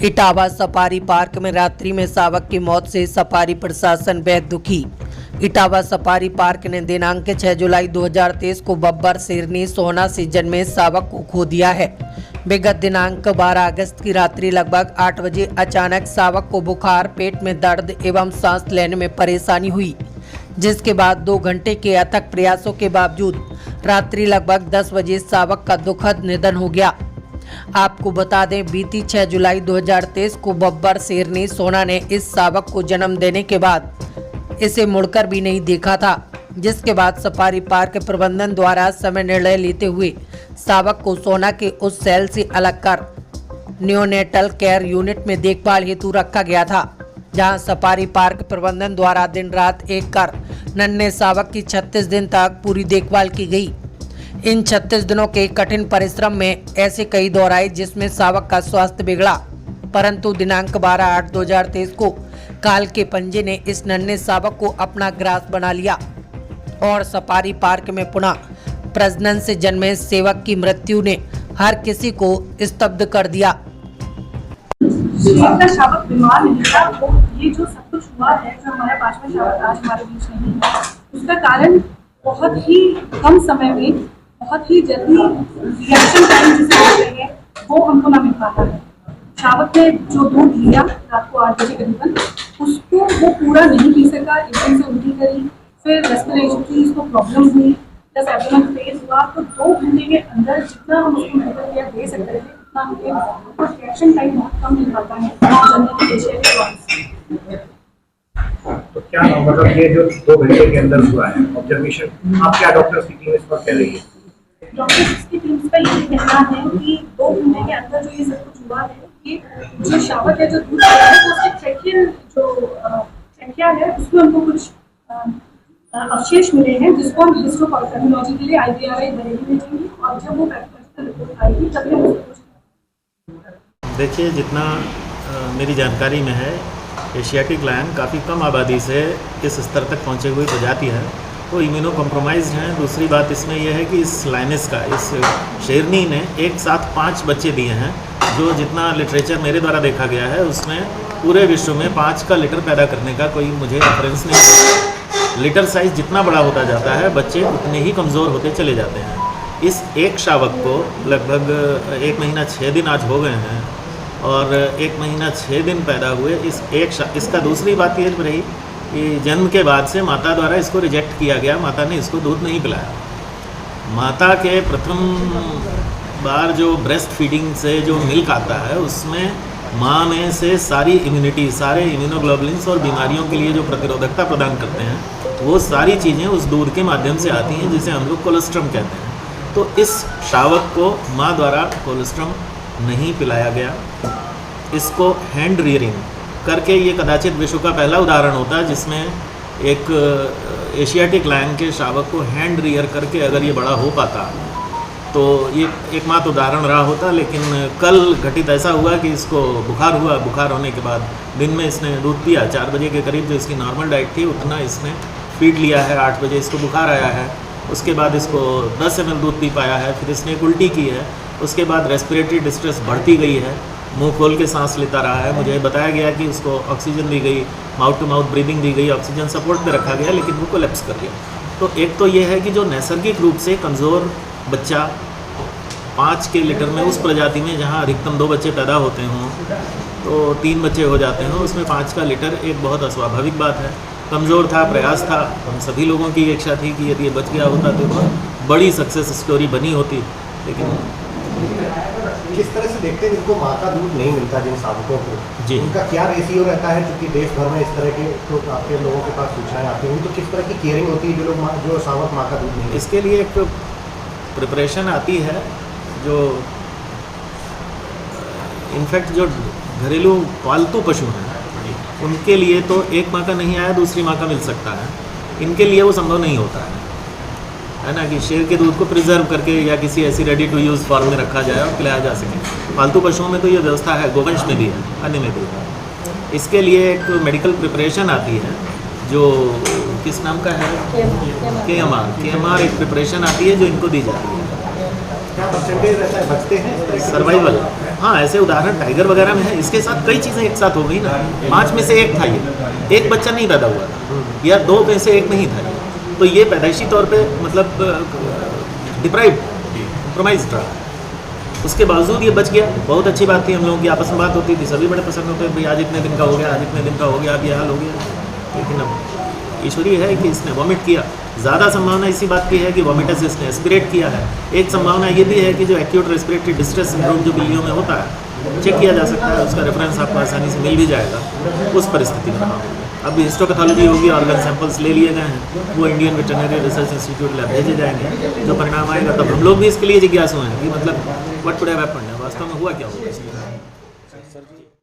Etawah safari park में रात्रि में शावक की मौत से सफारी प्रशासन बेहद दुखी। इटावा सफारी पार्क ने दिनांक 6 जुलाई 2023 को बब्बर शेरनी सोना सीजन में शावक को खो दिया है। विगत दिनांक 12 अगस्त की रात्रि लगभग 8 बजे अचानक शावक को बुखार, पेट में दर्द एवं सांस लेने में परेशानी हुई, जिसके बाद 2 घंटे के अथक प्रयासों के बावजूद रात्रि लगभग 10 बजे शावक का दुखद निधन हो गया। आपको बता दें, बीती 6 जुलाई 2023 को बब्बर शेरनी सोना ने इस शावक को जन्म देने के बाद इसे मुड़कर भी नहीं देखा था, जिसके बाद सफारी पार्क प्रबंधन द्वारा समय निर्णय लेते हुए शावक को सोना के उस सेल से अलग कर नियोनेटल केयर यूनिट में देखभाल हेतु रखा गया था, जहां सफारी पार्क प्रबंधन द्वारा दिन रात एक कर नन्हे शावक की 36 दिन तक पूरी देखभाल की गई। इन 36 दिनों के कठिन परिश्रम में ऐसे कई दौर आए जिसमें शावक का स्वास्थ्य बिगड़ा, परंतु दिनांक 12/8/2023 को काल के पंजे ने इस नन्हे शावक को अपना ग्रास बना लिया और सफारी पार्क में पुनः प्रजनन से जन्मे सेवक की मृत्यु ने हर किसी को स्तब्ध कर दिया। शावक बीमार नहीं था, वो ये जो सब कुछ हुआ है, जो हमारा 5वां शावक आज हमारे बीच नहीं है, उसका कारण बहुत ही कम समय में बहुत ही जल्दी रिएक्शन टाइम जिसे कहते हैं वो हमको ना मिल पाता है। शावक ने जो दूध लिया रात को 8 बजे करीबन, उसको वो पूरा नहीं पी सका, एकदम से उल्टी करी, फिर रेस्पिरेशन की उसको प्रॉब्लम हुई, प्लस एब्डोमेन पेन हुआ। तो 2 घंटे के अंदर जितना हम उसको मेडिकल केयर दे सकते थे उतना हमें रिएक्शन टाइम बहुत कम मिल पाता है जनरल एशिया के दौरान। तो क्या मतलब ये जो 2 घंटे के अंदर हुआ है ऑब्जर्वेशन, आप क्या डॉक्टर्स की टीम इस पर कह रही है? डॉक्टर्स की टीम का ये कहना है कि 2 घंटे के अंदर जो ये सब कुछ हुआ है कि जो शावक है, जो दूध है, वो उसके ट्रैकियल जो ट्रैकिया है उसमें हमको कुछ अवशेष मिले हैं, जिसको हम हिस्टोपैथोलॉजी के लिए IVRI बरेली भेजेंगे और जब वो पैथोलॉजिकल रिपोर्ट आएगी तभी हम उसको कुछ। देखिए, जितना मेरी जानकारी में है, एशियाटिक लायन काफ़ी कम आबादी से इस स्तर तक पहुंचे हुए प्रजाति है, तो इम्यूनो कॉम्प्रोमाइज्ड हैं। दूसरी बात इसमें यह है कि इस लाइनस का, इस शेरनी ने एक साथ 5 बच्चे दिए हैं, जो जितना लिटरेचर मेरे द्वारा देखा गया है उसमें पूरे विश्व में 5 का लिटर पैदा करने का कोई मुझे रेफरेंस नहीं। लिटर साइज़ जितना बड़ा होता जाता है, बच्चे उतने ही कमज़ोर होते चले जाते हैं। इस एक शावक को लगभग 1 महीना 6 दिन आज हो गए हैं और 1 महीना 6 दिन पैदा हुए इसका दूसरी बात ये रही कि जन्म के बाद से माता द्वारा इसको रिजेक्ट किया गया, माता ने इसको दूध नहीं पिलाया। माता के प्रथम बार जो ब्रेस्ट फीडिंग से जो मिल्क आता है उसमें माँ में से सारी इम्यूनिटी, सारे इम्यूनोग्लोबुलिन्स और बीमारियों के लिए जो प्रतिरोधकता प्रदान करते हैं, वो सारी चीज़ें उस दूध के माध्यम से आती हैं, जिसे हम लोग कोलेस्ट्रम कहते हैं। तो इस शावक को माँ द्वारा कोलेस्ट्रम नहीं पिलाया गया। इसको हैंड रियरिंग करके, ये कदाचित विश्व का पहला उदाहरण होता है जिसमें एक एशियाटिक लायन के शावक को हैंड रियर करके अगर ये बड़ा हो पाता तो ये एकमात्र उदाहरण रहा होता। लेकिन कल घटित ऐसा हुआ कि इसको बुखार हुआ। बुखार होने के बाद दिन में इसने दूध पिया, 4 बजे के करीब जो इसकी नॉर्मल डाइट थी उतना इसने फीड लिया है। 8 बजे इसको बुखार आया है, उसके बाद इसको 10 ml दूध पी पाया है, फिर इसने उल्टी की है, उसके बाद रेस्पिरेटरी डिस्ट्रेस बढ़ती गई है, मुंह खोल के सांस लेता रहा है। मुझे बताया गया कि उसको ऑक्सीजन दी गई, माउथ टू माउथ ब्रीदिंग दी गई, ऑक्सीजन सपोर्ट पे रखा गया, लेकिन वो कोलैप्स कर गया। तो एक तो ये है कि जो नैसर्गिक रूप से कमज़ोर बच्चा 5 के लिटर में, उस प्रजाति में जहाँ अधिकतम 2 बच्चे पैदा होते हों तो 3 बच्चे हो जाते हैं, उसमें 5 का लिटर एक बहुत अस्वाभाविक बात है। कमज़ोर था, प्रयास था, हम सभी लोगों की इच्छा थी कि यदि ये बच गया होता तो बहुत बड़ी सक्सेस स्टोरी बनी होती। लेकिन किस तरह से देखते हैं जिनको माँ का दूध नहीं मिलता, जिन शावकों को जी, उनका क्या रेशियो रहता है? क्योंकि देश भर में इस तरह के तो आपके लोगों के पास सूचनाएं आती हैं, तो किस तरह की केयरिंग होती है जो शावक माँ का दूध नहीं? इसके लिए एक प्रिपरेशन आती है, जो इनफैक्ट जो घरेलू पालतू पशु हैं उनके लिए तो एक माँ का नहीं आया दूसरी माँ का मिल सकता है, इनके लिए वो संभव नहीं होता है ना, कि शेर के दूध को प्रिजर्व करके या किसी ऐसी रेडी टू यूज़ फॉर्म में रखा जाए और पिलाया जा सके। पालतू पशुओं में तो ये व्यवस्था है, गोवंश में भी है, अन्य में भी है। इसके लिए एक मेडिकल प्रिपरेशन आती है जो किस नाम का है, KMR एक प्रिपरेशन आती है जो इनको दी जाती है। क्या परसेंटेज रहता है बचते हैं सर्वाइवल हाँ, ऐसे उदाहरण टाइगर वगैरह में है। इसके साथ कई चीज़ें एक साथ हो गई ना। 5 में से 1 था ये, एक बच्चा नहीं पैदा हुआ था, या 2 में से 1 नहीं था ये। तो ये पैदाइशी तौर पे मतलब डिप्राइव्ड, कॉम्प्रोमाइज्ड रहा। उसके बावजूद ये बच गया। बहुत अच्छी बात थी। हम लोगों की आपस में बात होती थी, सभी बड़े पसंद होते भाई आज इतने दिन का हो गया, आज इतने दिन का हो गया, अब ये हाल हो गया। लेकिन अब ईश्वरीय है कि इसने वॉमिट किया। ज़्यादा संभावना इसी बात की है कि वॉमिटस इसने एस्पिरेट किया है। एक संभावना ये भी है कि जो एक्यूट रेस्पिरेटरी डिस्ट्रेस सिंड्रोम जो बिल्लियों में होता है, चेक किया जा सकता है, उसका रेफरेंस आपको आसानी से मिल भी जाएगा। उस परिस्थिति में रहा। अब हिस्टोपैथोलॉजी होगी, ऑर्गन सैंपल्स ले लिए गए हैं, वो Indian veterinary research institute lab भेजे जाएंगे। जो परिणाम आएगा तब हम लोग भी इसके लिए जिज्ञासु हैं कि मतलब व्हाट कुड हैव हैपेंड, वास्तव में हुआ क्या होगा।